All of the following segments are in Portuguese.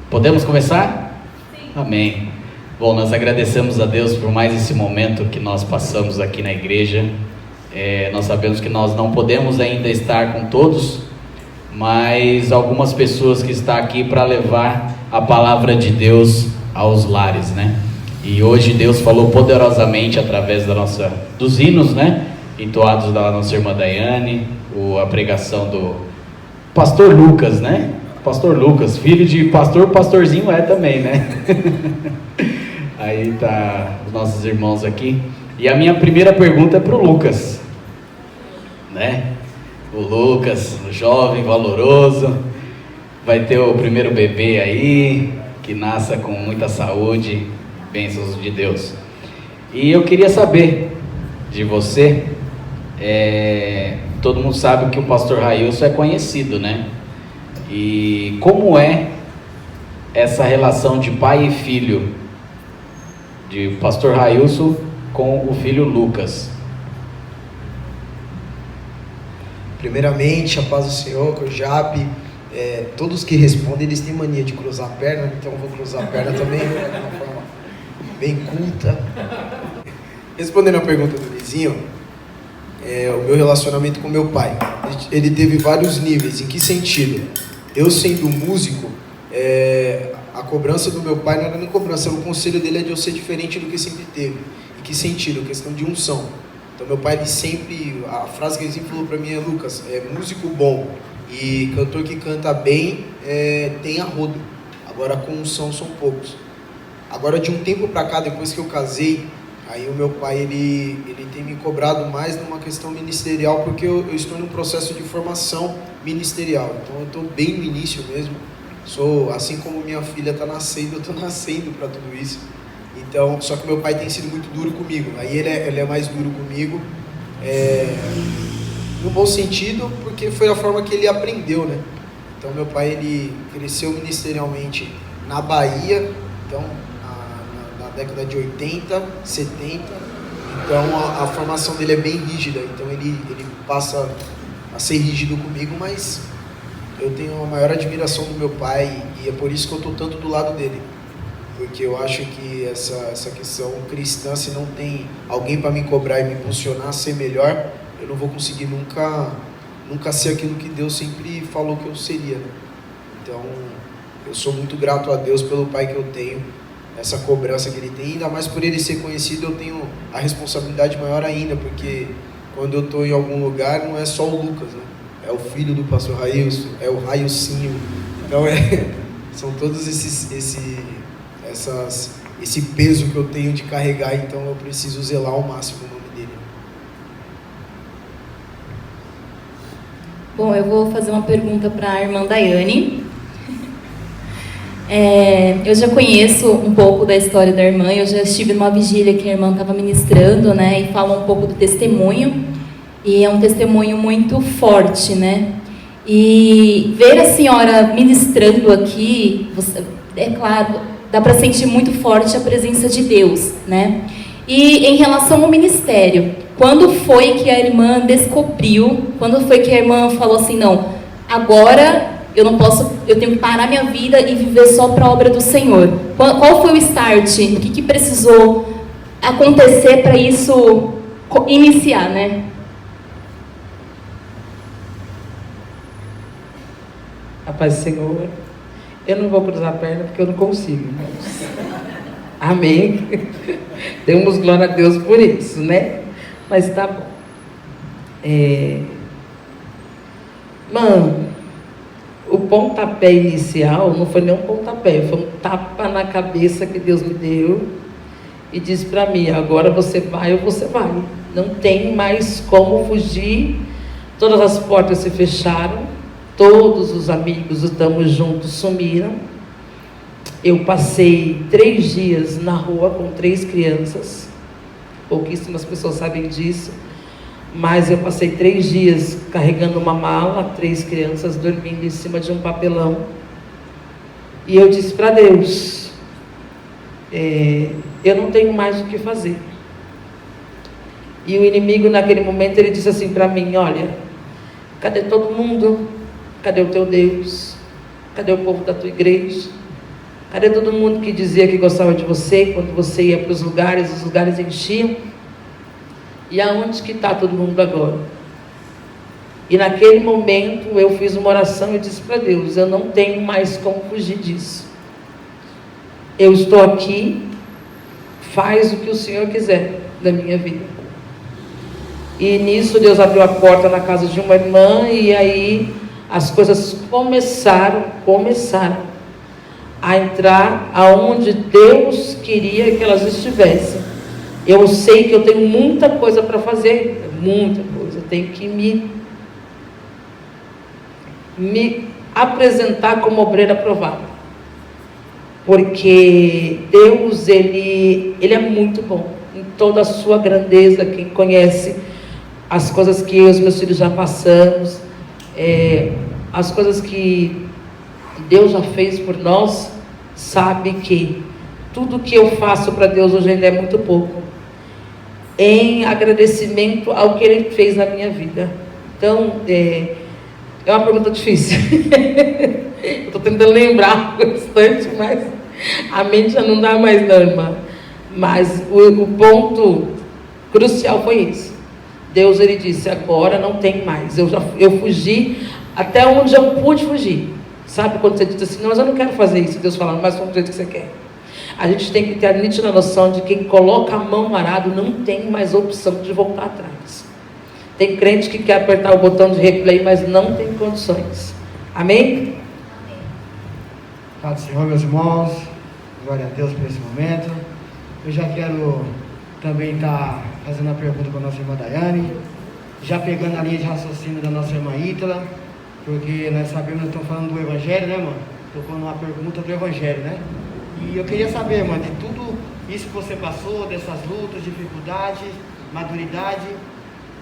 Podemos começar? Sim. Amém. Bom, nós agradecemos a Deus por mais esse momento que nós passamos aqui na igreja. Nós sabemos que nós não podemos ainda estar com todos, mas algumas pessoas que estão aqui para levar a palavra de Deus aos lares, né? E hoje Deus falou poderosamente através dos hinos, né? Entoados da nossa irmã Daiane, a pregação do pastor Lucas, né? Pastor Lucas, filho de pastor, pastorzinho também, né? Aí tá os nossos irmãos aqui. E a minha primeira pergunta é pro Lucas, né? O Lucas, o jovem, valoroso, vai ter o primeiro bebê aí, que nasça com muita saúde, bênçãos de Deus. E eu queria saber de você, todo mundo sabe que o pastor Railson é conhecido, né? E como é essa relação de pai e filho, de pastor Railson com o filho Lucas? Primeiramente, a paz do Senhor, que o Jape, todos que respondem, eles têm mania de cruzar a perna, então eu vou cruzar a perna também, né, de uma forma bem culta. Respondendo a pergunta do vizinho, o meu relacionamento com meu pai, ele teve vários níveis. Em que sentido? Eu sendo músico, a cobrança do meu pai não era nem cobrança, o conselho dele é de eu ser diferente do que sempre teve. Em que sentido? Questão de unção. Então meu pai, a frase que ele sempre falou para mim é: Lucas, músico bom e cantor que canta bem tem a rodo, agora com unção são poucos. Agora, de um tempo para cá, depois que eu casei, aí o meu pai ele tem me cobrado mais numa questão ministerial, porque eu estou num processo de formação ministerial, então eu estou bem no início mesmo. Assim como minha filha está nascendo, eu estou nascendo para tudo isso. Então, só que meu pai tem sido muito duro comigo, aí ele é mais duro comigo, no bom sentido, porque foi a forma que ele aprendeu, né? Então meu pai, ele cresceu ministerialmente na Bahia, então na década de 80, 70, então a formação dele é bem rígida, então ele passa a ser rígido comigo, mas eu tenho a maior admiração do meu pai e é por isso que eu estou tanto do lado dele. Porque eu acho que essa questão cristã, se não tem alguém para me cobrar e me impulsionar a ser melhor, eu não vou conseguir nunca ser aquilo que Deus sempre falou que eu seria, né? Então, eu sou muito grato a Deus pelo pai que eu tenho, essa cobrança que ele tem, ainda mais por ele ser conhecido, eu tenho a responsabilidade maior ainda, porque quando eu estou em algum lugar, não é só o Lucas, né? É o filho do pastor Railson, é o Railcinho, então são todos esse peso que eu tenho de carregar, então eu preciso zelar ao máximo o nome dele. Bom, eu vou fazer uma pergunta para a irmã Daiane. Eu já conheço um pouco da história da irmã, eu já estive numa vigília que a irmã estava ministrando, né, e fala um pouco do testemunho, e é um testemunho muito forte, né? E ver a senhora ministrando aqui, é claro, dá para sentir muito forte a presença de Deus, né? E em relação ao ministério, quando foi que a irmã descobriu, quando foi que a irmã falou assim, não, agora eu não posso, eu tenho que parar minha vida e viver só para a obra do Senhor? Qual foi o start? O que precisou acontecer para isso iniciar, né? A paz do Senhor. Eu não vou cruzar a perna porque eu não consigo, irmãos. Amém? Demos glória a Deus por isso, né? Mas tá bom. Mano, o pontapé inicial não foi nem um pontapé, foi um tapa na cabeça que Deus me deu e disse para mim, agora você vai ou você vai. Não tem mais como fugir. Todas as portas se fecharam. Todos os amigos, estamos juntos, sumiram. Eu passei 3 dias na rua com 3 crianças. Pouquíssimas pessoas sabem disso. Mas eu passei 3 dias carregando uma mala, 3 crianças dormindo em cima de um papelão. E eu disse para Deus, eu não tenho mais o que fazer. E o inimigo naquele momento, ele disse assim para mim, olha, cadê todo mundo? Cadê o teu Deus? Cadê o povo da tua igreja? Cadê todo mundo que dizia que gostava de você quando você ia para os lugares enchiam? E aonde que está todo mundo agora? E naquele momento eu fiz uma oração e disse para Deus: eu não tenho mais como fugir disso. Eu estou aqui, faz o que o Senhor quiser da minha vida. E nisso Deus abriu a porta na casa de uma irmã, e aí as coisas começaram a entrar aonde Deus queria que elas estivessem. Eu sei que eu tenho muita coisa para fazer, muita coisa. Eu tenho que me apresentar como obreira aprovada, porque Deus, ele é muito bom em toda a sua grandeza. Quem conhece as coisas que eu e os meus filhos já passamos, as coisas que Deus já fez por nós, sabe que tudo que eu faço para Deus hoje ainda é muito pouco, em agradecimento ao que Ele fez na minha vida. Então, é uma pergunta difícil. Eu estou tentando lembrar bastante, mas a mente já não dá mais, não, irmã. Mas o ponto crucial foi esse. Deus, ele disse: agora não tem mais. Eu fugi até onde eu pude fugir. Sabe quando você diz assim: não, mas eu não quero fazer isso. Deus fala: mas do jeito que você quer. A gente tem que ter a nítida noção de que quem coloca a mão no arado não tem mais opção de voltar atrás. Tem crente que quer apertar o botão de replay, mas não tem condições. Amém? Paz do Senhor, meus irmãos. Glória a Deus por esse momento. Eu já quero também estar fazendo a pergunta para a nossa irmã Daiane, já pegando a linha de raciocínio da nossa irmã Ítala, porque nós sabemos que estamos falando do Evangelho, né, irmã? Estou numa pergunta do Evangelho, né? E eu queria saber, irmã, de tudo isso que você passou, dessas lutas, dificuldades, maturidade,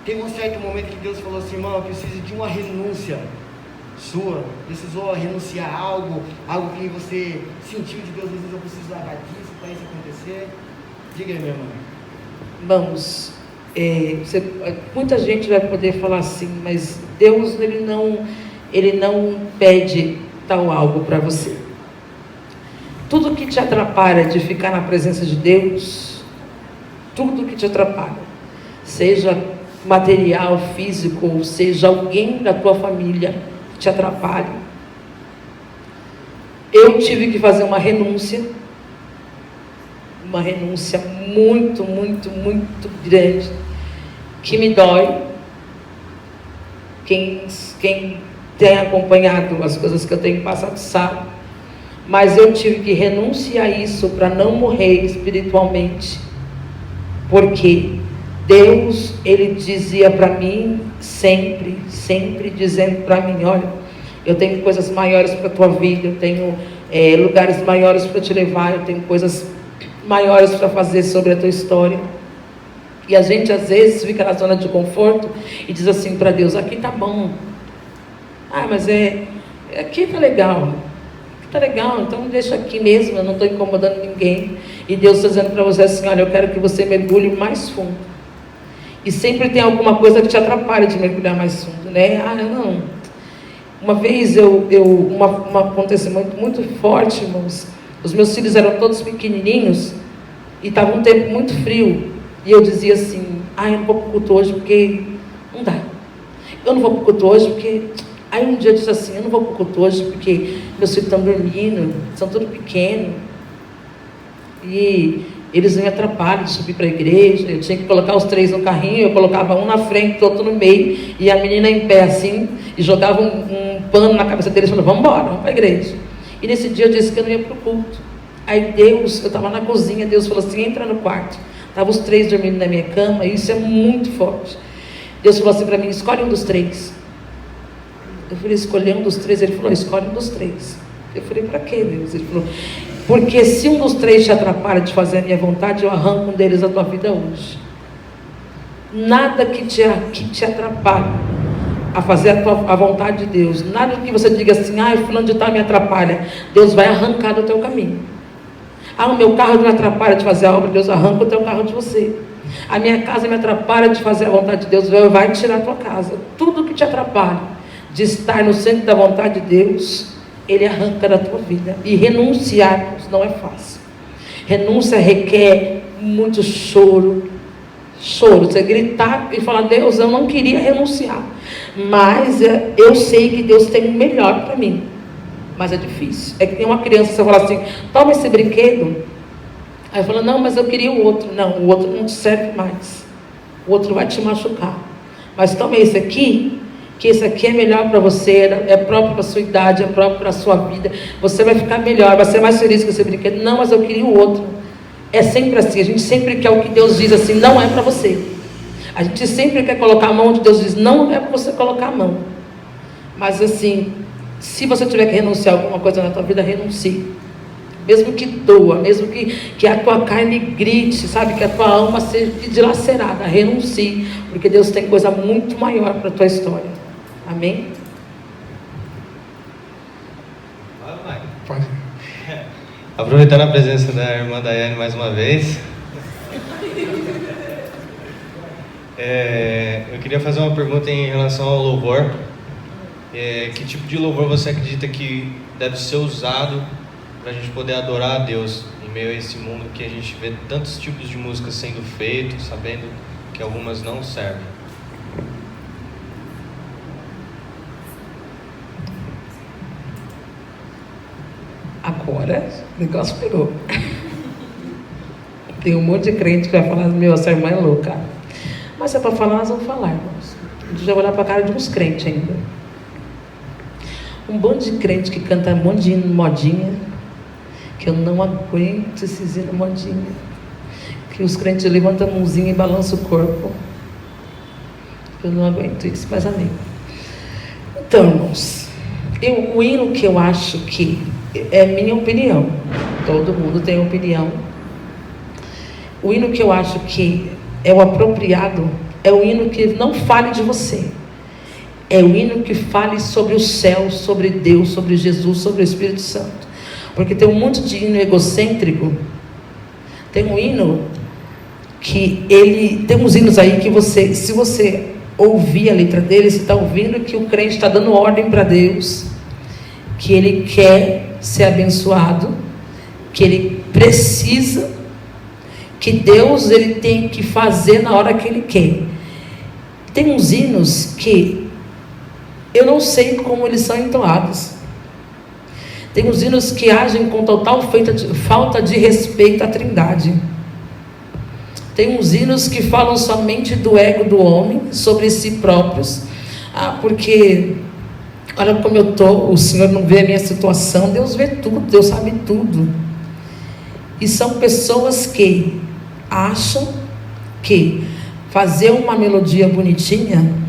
teve um certo momento que Deus falou assim: irmão, eu preciso de uma renúncia sua, precisou renunciar a algo que você sentiu de Deus, às vezes eu preciso largar disso para isso acontecer. Diga aí, minha irmã. Vamos, muita gente vai poder falar assim, mas Deus, ele não pede tal algo para você. Tudo que te atrapalha de ficar na presença de Deus, tudo que te atrapalha, seja material, físico, ou seja alguém da tua família que te atrapalhe. Eu tive que fazer uma renúncia muito, muito, muito grande, que me dói. Quem tem acompanhado as coisas que eu tenho passado sabe, mas eu tive que renunciar a isso para não morrer espiritualmente, porque Deus, ele dizia para mim sempre dizendo para mim: olha, eu tenho coisas maiores para a tua vida, eu tenho lugares maiores para te levar, eu tenho coisas maiores para fazer sobre a tua história. E a gente às vezes fica na zona de conforto e diz assim para Deus: aqui tá bom, mas aqui tá legal, então deixa aqui mesmo, eu não estou incomodando ninguém. E Deus está dizendo para você assim: olha, eu quero que você mergulhe mais fundo. E sempre tem alguma coisa que te atrapalha de mergulhar mais fundo, né? Não. Uma vez um acontecimento muito forte, irmãos. Os meus filhos eram todos pequenininhos e estava um tempo muito frio. E eu dizia assim: eu não vou para o culto hoje porque não dá. Eu não vou para o culto hoje porque... Aí um dia eu disse assim: eu não vou para o culto hoje porque meus filhos estão dormindo, são todos pequenos. E eles me atrapalham de subir para a igreja. Eu tinha que colocar os 3 no carrinho, eu colocava um na frente, outro no meio, e a menina em pé assim, e jogava um pano na cabeça deles e falava: vamos embora, vamos para a igreja. E nesse dia eu disse que eu não ia para o culto. Aí Deus, eu estava na cozinha, Deus falou assim: entra no quarto. Estavam os 3 dormindo na minha cama, e isso é muito forte. Deus falou assim para mim: escolhe um dos 3. Eu falei: escolher um dos 3? Ele falou: escolhe um dos 3. Eu falei: para quê, Deus? Ele falou: porque se um dos 3 te atrapalha de fazer a minha vontade, eu arranco um deles da tua vida hoje. Nada que te atrapalhe a fazer a vontade de Deus, nada que você diga assim: fulano de tal me atrapalha, Deus vai arrancar do teu caminho. O meu carro me atrapalha de fazer a obra, Deus arranca o teu carro de você. A minha casa me atrapalha de fazer a vontade de Deus, Deus vai tirar a tua casa. Tudo que te atrapalha de estar no centro da vontade de Deus, Ele arranca da tua vida. E renunciar não é fácil. Renúncia requer muito choro. Choro, você gritar e falar: Deus, eu não queria renunciar, mas eu sei que Deus tem o melhor para mim. Mas é difícil. É que tem uma criança, você fala assim: toma esse brinquedo. Aí fala: não, mas eu queria o outro. Não, o outro não te serve mais. O outro vai te machucar. Mas toma esse aqui, que esse aqui é melhor para você, é próprio para a sua idade, é próprio para a sua vida. Você vai ficar melhor, vai ser mais feliz com esse brinquedo. Não, mas eu queria o outro. É sempre assim, a gente sempre quer o que Deus diz assim: não é para você. A gente sempre quer colocar a mão onde Deus diz: não é para você colocar a mão. Mas assim, se você tiver que renunciar a alguma coisa na tua vida, renuncie. Mesmo que doa, mesmo que a tua carne grite, sabe, que a tua alma seja dilacerada, renuncie, porque Deus tem coisa muito maior para a tua história. Amém? Pode. Aproveitando a presença da irmã Daiane mais uma vez, eu queria fazer uma pergunta em relação ao louvor. Que tipo de louvor você acredita que deve ser usado para a gente poder adorar a Deus em meio a esse mundo que a gente vê tantos tipos de músicas sendo feitos, sabendo que algumas não servem? Agora, o negócio pegou. Tem um monte de crente que vai falar: meu, essa irmã é louca. Mas se é para falar, nós vamos falar, irmãos. A gente vai olhar para a cara de uns crentes ainda. Um bando de crente que canta um monte de hino modinha, que eu não aguento esses hinos modinha. Que os crentes levantam a mãozinha e balançam o corpo. Eu não aguento isso, mas amém. Então, irmãos, o hino que eu acho que é minha opinião, todo mundo tem opinião. O hino que eu acho que é o apropriado é o hino que não fale de você, é o hino que fale sobre o céu, sobre Deus, sobre Jesus, sobre o Espírito Santo. Porque tem um monte de hino egocêntrico. Tem um hino que tem uns hinos aí que você, se você ouvir a letra dele, você está ouvindo que o crente está dando ordem para Deus, que ele quer ser abençoado, que ele precisa, que Deus ele tem que fazer na hora que ele quer. Tem uns hinos que eu não sei como eles são entoados. Tem uns hinos que agem com total falta de respeito à Trindade. Tem uns hinos que falam somente do ego do homem, sobre si próprios. Porque olha como eu estou, o Senhor não vê a minha situação, Deus vê tudo, Deus sabe tudo. E são pessoas que acham que fazer uma melodia bonitinha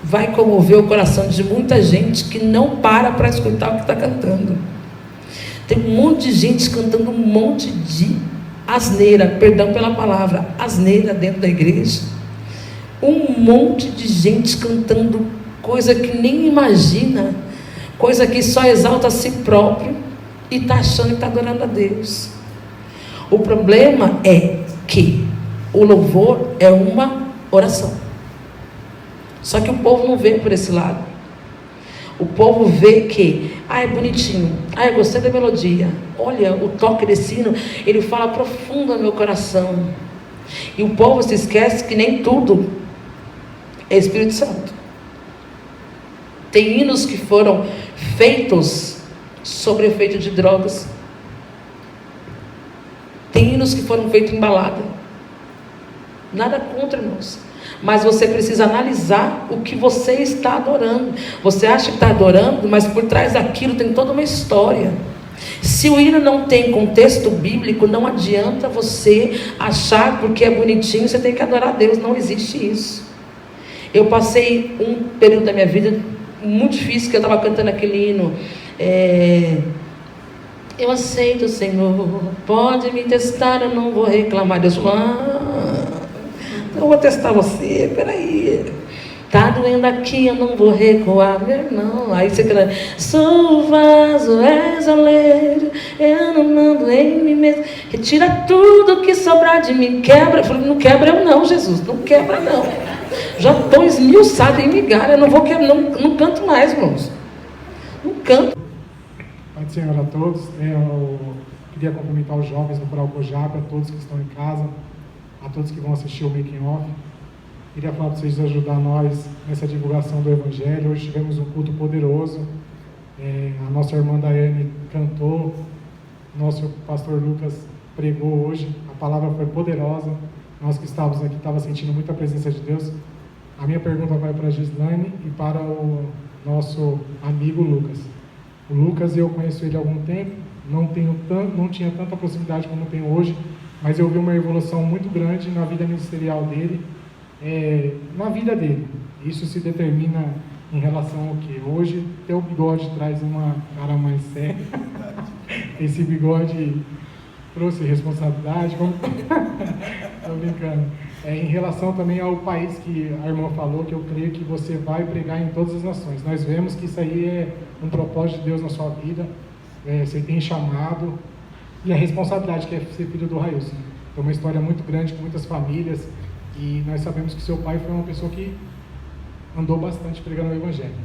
vai comover o coração de muita gente que não para escutar o que está cantando. Tem um monte de gente cantando um monte de asneira, perdão pela palavra, asneira dentro da igreja. Um monte de gente cantando coisa que nem imagina, coisa que só exalta a si próprio e está achando que está adorando a Deus. O problema é que o louvor é uma oração. Só que o povo não vê por esse lado. O povo vê que, é bonitinho, eu gostei da melodia, olha o toque desse hino, ele fala profundo no meu coração. E o povo se esquece que nem tudo é Espírito Santo. Tem hinos que foram feitos sobre efeito de drogas. Tem hinos que foram feitos em balada. Nada contra, irmãos. Mas você precisa analisar o que você está adorando. Você acha que está adorando, mas por trás daquilo tem toda uma história. Se o hino não tem contexto bíblico, não adianta você achar porque é bonitinho, você tem que adorar a Deus. Não existe isso. Eu passei um período da minha vida muito difícil, que eu estava cantando aquele hino. Eu aceito, Senhor, pode me testar, eu não vou reclamar. Deus falou, eu vou testar você, peraí, tá doendo aqui, eu não vou recuar, meu irmão. Aí você canta, sou o vaso, és oleiro, eu não mando em mim mesmo, retira tudo que sobrar de mim, quebra. Eu falei, não quebra eu não, Jesus, não quebra não, já estou esmiuçado em migalha, eu não vou quebrar, não canto mais, irmãos. um canto. Pai do Senhor a todos. Eu queria cumprimentar os jovens do Coral Cojap, a todos que estão em casa, a todos que vão assistir o Making Off. Queria falar para vocês ajudar nós nessa divulgação do Evangelho. Hoje tivemos um culto poderoso. A nossa irmã Daiane cantou, nosso pastor Lucas pregou hoje. A palavra foi poderosa. Nós que estávamos aqui estávamos sentindo muita presença de Deus. A minha pergunta vai para a Gislaine e para o nosso amigo Lucas. O Lucas, eu conheço ele há algum tempo, não tinha tanta proximidade como tenho hoje, mas eu vi uma evolução muito grande na vida ministerial dele, na vida dele. Isso se determina em relação ao que? Hoje, teu bigode traz uma cara mais séria. Esse bigode trouxe responsabilidade. Estou brincando. Em relação também ao país que a irmã falou, que eu creio que você vai pregar em todas as nações. Nós vemos que isso aí é um propósito de Deus na sua vida. Você tem chamado e a responsabilidade que é ser filho do Railson. É uma história muito grande com muitas famílias e nós sabemos que seu pai foi uma pessoa que andou bastante pregando o Evangelho.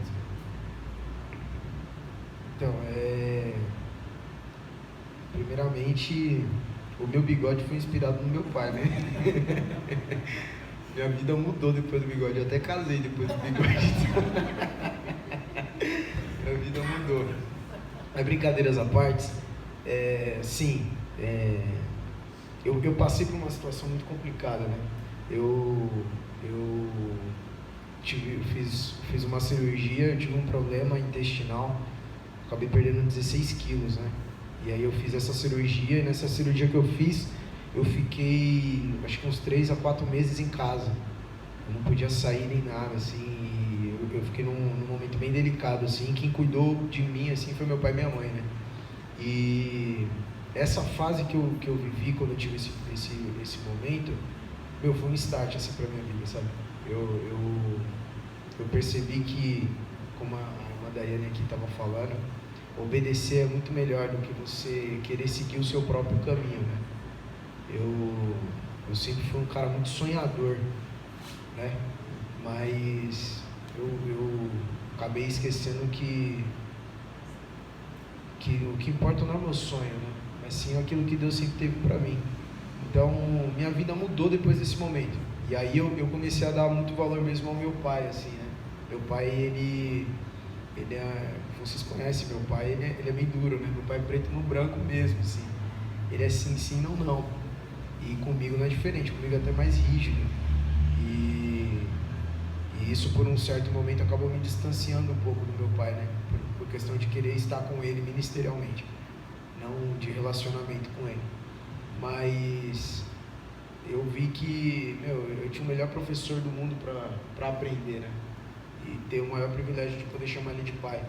Então, primeiramente, o meu bigode foi inspirado no meu pai, né? Minha vida mudou depois do bigode, eu até casei depois do bigode. Minha vida mudou. Mas brincadeiras à parte, sim, eu passei por uma situação muito complicada, né? Eu fiz uma cirurgia, eu tive um problema intestinal, acabei perdendo 16 quilos, né? E aí eu fiz essa cirurgia, e nessa cirurgia que eu fiz, eu fiquei, acho que uns 3 a 4 meses em casa. Eu não podia sair nem nada, assim, eu fiquei num momento bem delicado, assim. Quem cuidou de mim, assim, foi meu pai e minha mãe, né? E essa fase que eu vivi quando eu tive esse momento, foi um start, assim, pra minha vida, sabe? Eu percebi que, como a irmã Daiane aqui estava falando, obedecer é muito melhor do que você querer seguir o seu próprio caminho, né? Eu sempre fui um cara muito sonhador, né? Mas eu acabei esquecendo que o que importa não é o meu sonho, né? Mas sim aquilo que Deus sempre teve para mim. Então, minha vida mudou depois desse momento. E aí eu comecei a dar muito valor mesmo ao meu pai, assim, né? Meu pai, ele vocês conhecem meu pai, ele é bem duro, né? Meu pai é preto no branco mesmo, assim. Ele é sim, não. E comigo não é diferente, comigo é até mais rígido. E isso, por um certo momento, acabou me distanciando um pouco do meu pai, né? Por questão de querer estar com ele ministerialmente, não de relacionamento com ele. Mas eu vi que, eu tinha o melhor professor do mundo para aprender, né? E ter o maior privilégio de poder chamar ele de pai.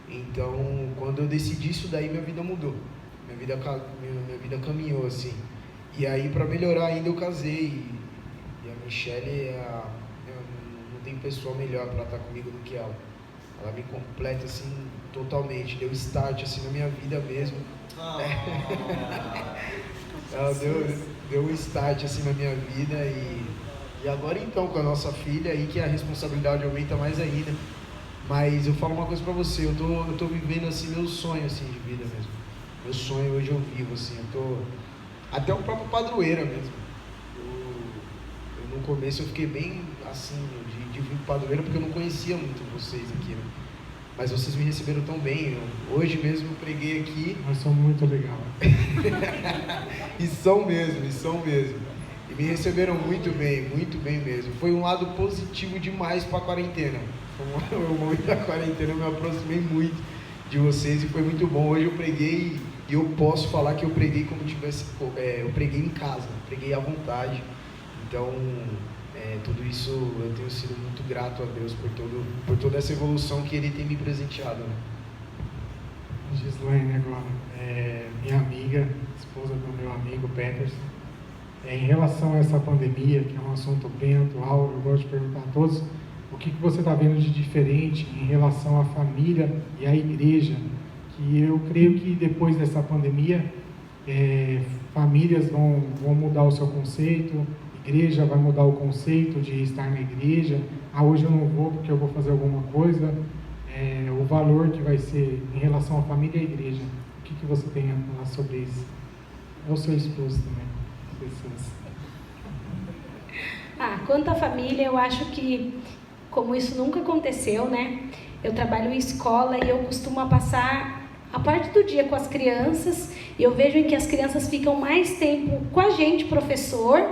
Então, quando eu decidi isso daí, minha vida mudou. Minha vida caminhou, assim. E aí, para melhorar ainda, eu casei. E a Michelle, não tem pessoa melhor para estar comigo do que ela. Ela me completa, assim, totalmente. Deu start, assim, na minha vida mesmo. Ela deu um start, assim, na minha vida. E agora, então, com a nossa filha aí, que a responsabilidade aumenta mais ainda. Mas eu falo uma coisa pra você, eu tô vivendo, assim, meu sonho, assim, de vida mesmo. Meu sonho hoje eu vivo, assim, até o próprio padroeira mesmo. No começo eu fiquei bem, assim, de vir pro padroeira, porque eu não conhecia muito vocês aqui, né? Mas vocês me receberam tão bem, hoje mesmo eu preguei aqui. Nós somos muito legais. E são mesmo. E me receberam muito bem mesmo. Foi um lado positivo demais para a quarentena. O momento da quarentena eu me aproximei muito de vocês e foi muito bom. Hoje eu preguei e eu posso falar que eu preguei como tivesse, eu preguei em casa, preguei à vontade. Então, tudo isso eu tenho sido muito grato a Deus por toda essa evolução que Ele tem me presenteado. Né? Gislaine agora, minha amiga, esposa do meu amigo Peterson. Em relação a essa pandemia, que é um assunto bem atual, eu gosto de perguntar a todos, o que você está vendo de diferente em relação à família e à igreja? Que eu creio que depois dessa pandemia, famílias vão mudar o seu conceito, igreja vai mudar o conceito de estar na igreja. Hoje eu não vou porque eu vou fazer alguma coisa. o valor que vai ser em relação à família e à igreja. O que você tem a falar sobre isso? É o seu esposo também. Quanto à família, eu acho que, como isso nunca aconteceu, né? Eu trabalho em escola e eu costumo passar a parte do dia com as crianças, e eu vejo em que as crianças ficam mais tempo com a gente, professor,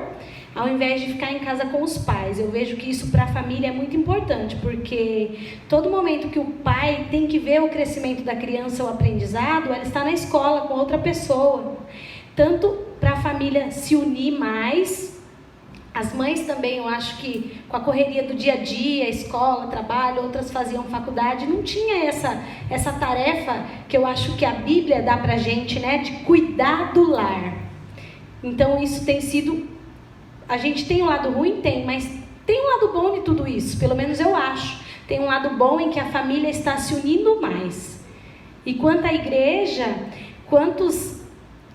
ao invés de ficar em casa com os pais. Eu vejo que isso para a família é muito importante, porque todo momento que o pai tem que ver o crescimento da criança, o aprendizado, ela está na escola com outra pessoa. Tanto para a família se unir mais. As mães também, eu acho que com a correria do dia a dia, escola, trabalho, outras faziam faculdade, não tinha essa tarefa que eu acho que a Bíblia dá pra gente, né, de cuidar do lar. Então isso tem sido, a gente tem um lado ruim? Tem, mas tem um lado bom de tudo isso, pelo menos eu acho. Tem um lado bom em que a família está se unindo mais. E quanto à igreja, quantos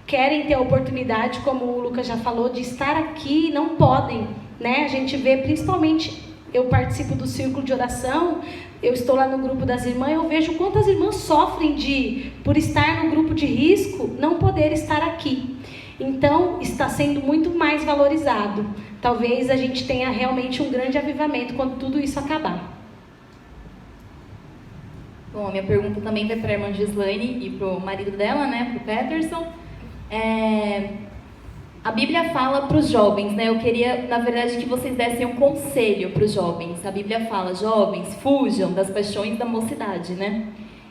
querem ter a oportunidade, como o Lucas já falou, de estar aqui e não podem, né? A gente vê, principalmente, eu participo do círculo de oração, eu estou lá no grupo das irmãs, eu vejo quantas irmãs sofrem por estar no grupo de risco, não poder estar aqui. Então, está sendo muito mais valorizado. Talvez a gente tenha realmente um grande avivamento quando tudo isso acabar. Bom, a minha pergunta também vai para a irmã Gislaine e para o marido dela, né, para o Peterson. A Bíblia fala para os jovens, né? Eu queria, na verdade, que vocês dessem um conselho para os jovens. A Bíblia fala, jovens, fujam das paixões da mocidade, né?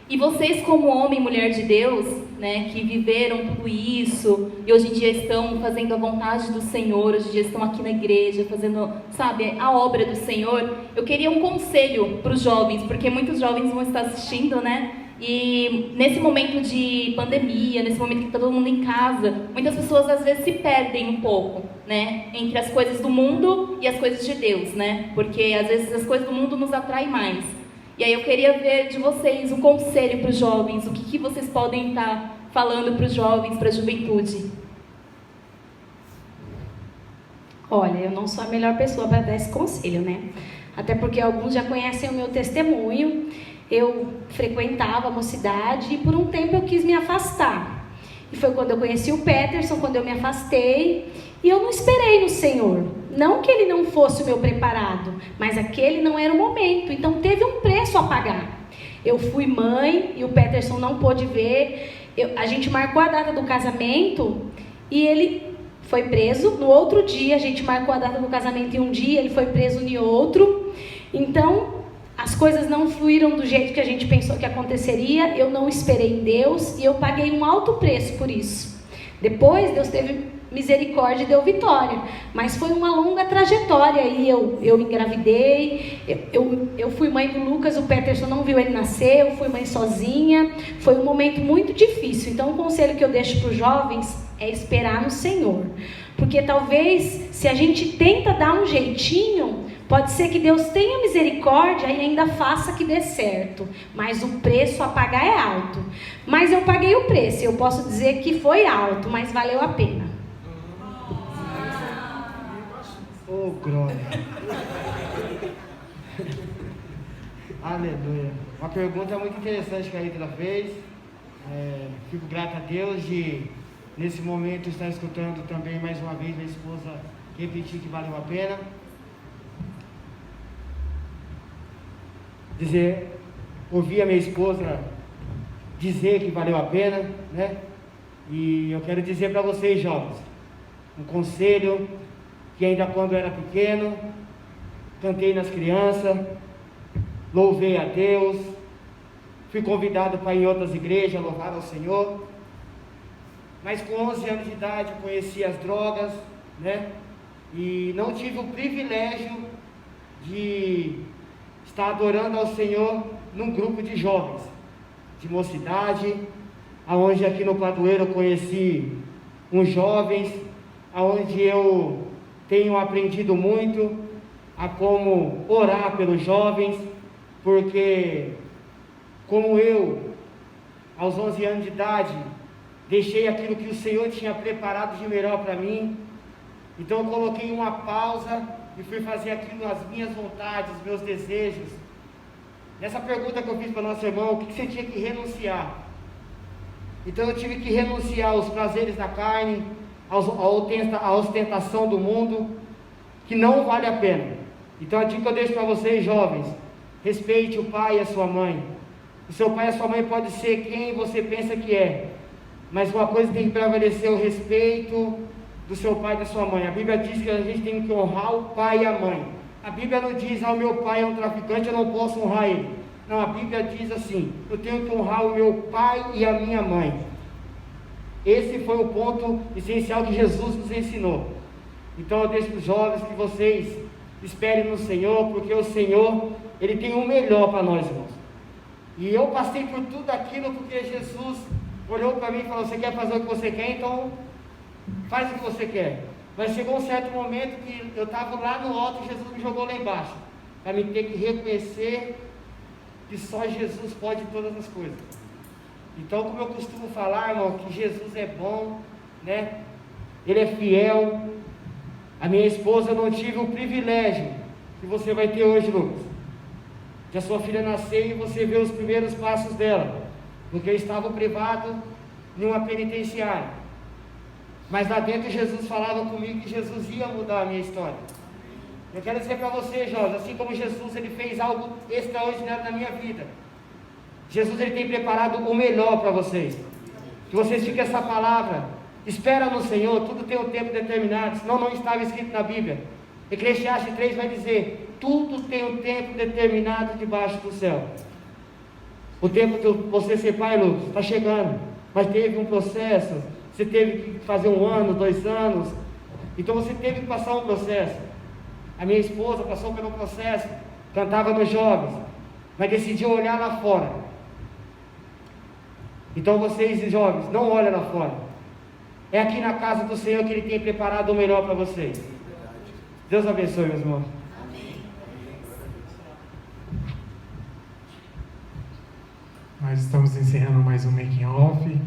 E vocês, como homem e mulher de Deus, né, que viveram tudo isso e hoje em dia estão fazendo a vontade do Senhor, hoje em dia estão aqui na igreja fazendo, sabe, a obra do Senhor, eu queria um conselho para os jovens, porque muitos jovens vão estar assistindo, né? E nesse momento de pandemia, nesse momento que está todo mundo em casa, muitas pessoas às vezes se perdem um pouco, né? Entre as coisas do mundo e as coisas de Deus, né? Porque às vezes as coisas do mundo nos atraem mais. E aí eu queria ver de vocês um conselho para os jovens, o que vocês podem estar falando para os jovens, para a juventude. Olha, eu não sou a melhor pessoa para dar esse conselho, né? Até porque alguns já conhecem o meu testemunho. Eu frequentava a mocidade e por um tempo eu quis me afastar. E foi quando eu conheci o Peterson, quando eu me afastei. E eu não esperei no Senhor. Não que ele não fosse o meu preparado, mas aquele não era o momento. Então teve um preço a pagar. Eu fui mãe e o Peterson não pôde ver. A gente marcou a data do casamento e ele foi preso. No outro dia, a gente marcou a data do casamento em um dia, ele foi preso em outro. Então, as coisas não fluíram do jeito que a gente pensou que aconteceria. Eu não esperei em Deus e eu paguei um alto preço por isso. Depois, Deus teve misericórdia e deu vitória. Mas foi uma longa trajetória. E eu engravidei, eu fui mãe do Lucas, o Peterson não viu ele nascer, eu fui mãe sozinha. Foi um momento muito difícil. Então, o conselho que eu deixo para os jovens é esperar no Senhor. Porque talvez, se a gente tenta dar um jeitinho, pode ser que Deus tenha misericórdia e ainda faça que dê certo. Mas o preço a pagar é alto. Mas eu paguei o preço. Eu posso dizer que foi alto, mas valeu a pena. Oh, glória. Aleluia. Uma pergunta muito interessante que a Rita fez. Fico grato a Deus de, nesse momento, estar escutando também mais uma vez minha esposa repetir que valeu a pena. Ouvir a minha esposa dizer que valeu a pena, né? E eu quero dizer para vocês, jovens, um conselho que ainda quando eu era pequeno, cantei nas crianças, louvei a Deus, fui convidado para ir em outras igrejas, louvar ao Senhor, mas com 11 anos de idade conheci as drogas, né? E não tive o privilégio de estar adorando ao Senhor num grupo de jovens, de mocidade, aonde aqui no Cladoeiro eu conheci uns jovens, aonde eu tenho aprendido muito a como orar pelos jovens, porque como eu, aos 11 anos de idade, deixei aquilo que o Senhor tinha preparado de melhor para mim, então eu coloquei uma pausa e fui fazer aquilo, as minhas vontades, os meus desejos. Nessa pergunta que eu fiz para nosso irmão, o que você tinha que renunciar? Então eu tive que renunciar aos prazeres da carne, à ostentação do mundo, que não vale a pena. Então a dica que eu deixo para vocês, jovens: respeite o pai e a sua mãe. O seu pai e a sua mãe pode ser quem você pensa que é, mas uma coisa tem que prevalecer: o respeito do seu pai e da sua mãe. A Bíblia diz que a gente tem que honrar o pai e a mãe. A Bíblia não diz: o meu pai é um traficante, eu não posso honrar ele. Não, a Bíblia diz assim: eu tenho que honrar o meu pai e a minha mãe. Esse foi o ponto essencial que Jesus nos ensinou. Então eu deixo para os jovens que vocês esperem no Senhor, porque o Senhor, Ele tem o melhor para nós, irmãos. E eu passei por tudo aquilo porque Jesus olhou para mim e falou: você quer fazer o que você quer, então faz o que você quer. Mas chegou um certo momento que eu estava lá no alto e Jesus me jogou lá embaixo, para mim ter que reconhecer que só Jesus pode todas as coisas. Então, como eu costumo falar, irmão, que Jesus é bom, né? Ele é fiel. A minha esposa, eu não tive o privilégio que você vai ter hoje, Lucas, de a sua filha nascer e você ver os primeiros passos dela, porque eu estava privado em uma penitenciária. Mas lá dentro Jesus falava comigo que Jesus ia mudar a minha história. Eu quero dizer para você, jovens, assim como Jesus, Ele fez algo extraordinário na minha vida, Jesus, Ele tem preparado o melhor para vocês. Que vocês fiquem essa palavra: espera no Senhor, tudo tem um tempo determinado, senão não estava escrito na Bíblia. Eclesiastes 3 vai dizer: tudo tem um tempo determinado debaixo do céu. O tempo de você ser pai, Lucas, está chegando, mas teve um processo. Você teve que fazer 1 ano, 2 anos, então você teve que passar um processo. A minha esposa passou pelo processo, cantava nos jovens, mas decidiu olhar lá fora. Então vocês, jovens, não olhem lá fora. É aqui na casa do Senhor que Ele tem preparado o melhor para vocês. Deus abençoe, meus irmãos. Nós estamos encerrando mais um Making Off.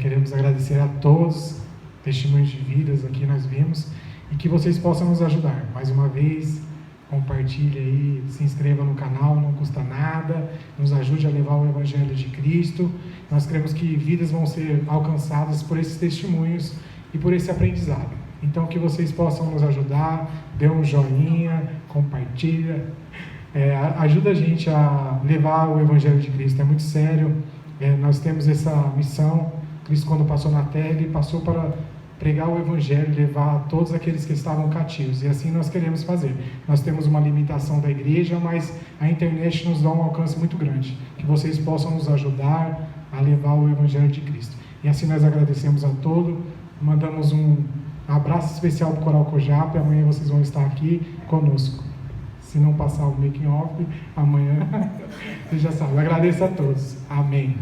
Queremos agradecer a todos, testemunhos de vidas aqui nós vimos, e que vocês possam nos ajudar. Mais uma vez, compartilhe aí, se inscreva no canal, não custa nada, nos ajude a levar o Evangelho de Cristo. Nós cremos que vidas vão ser alcançadas por esses testemunhos e por esse aprendizado. Então, que vocês possam nos ajudar, dê um joinha, compartilha, ajuda a gente a levar o Evangelho de Cristo. É muito sério, nós temos essa missão. Cristo, quando passou na terra, Ele passou para pregar o Evangelho, levar a todos aqueles que estavam cativos, e assim nós queremos fazer. Nós temos uma limitação da igreja, mas a internet nos dá um alcance muito grande, que vocês possam nos ajudar a levar o Evangelho de Cristo. E assim nós agradecemos a todos, mandamos um abraço especial para o Coral Cojap. Amanhã vocês vão estar aqui conosco. Se não passar o making off, amanhã, você já sabe. Agradeço a todos. Amém.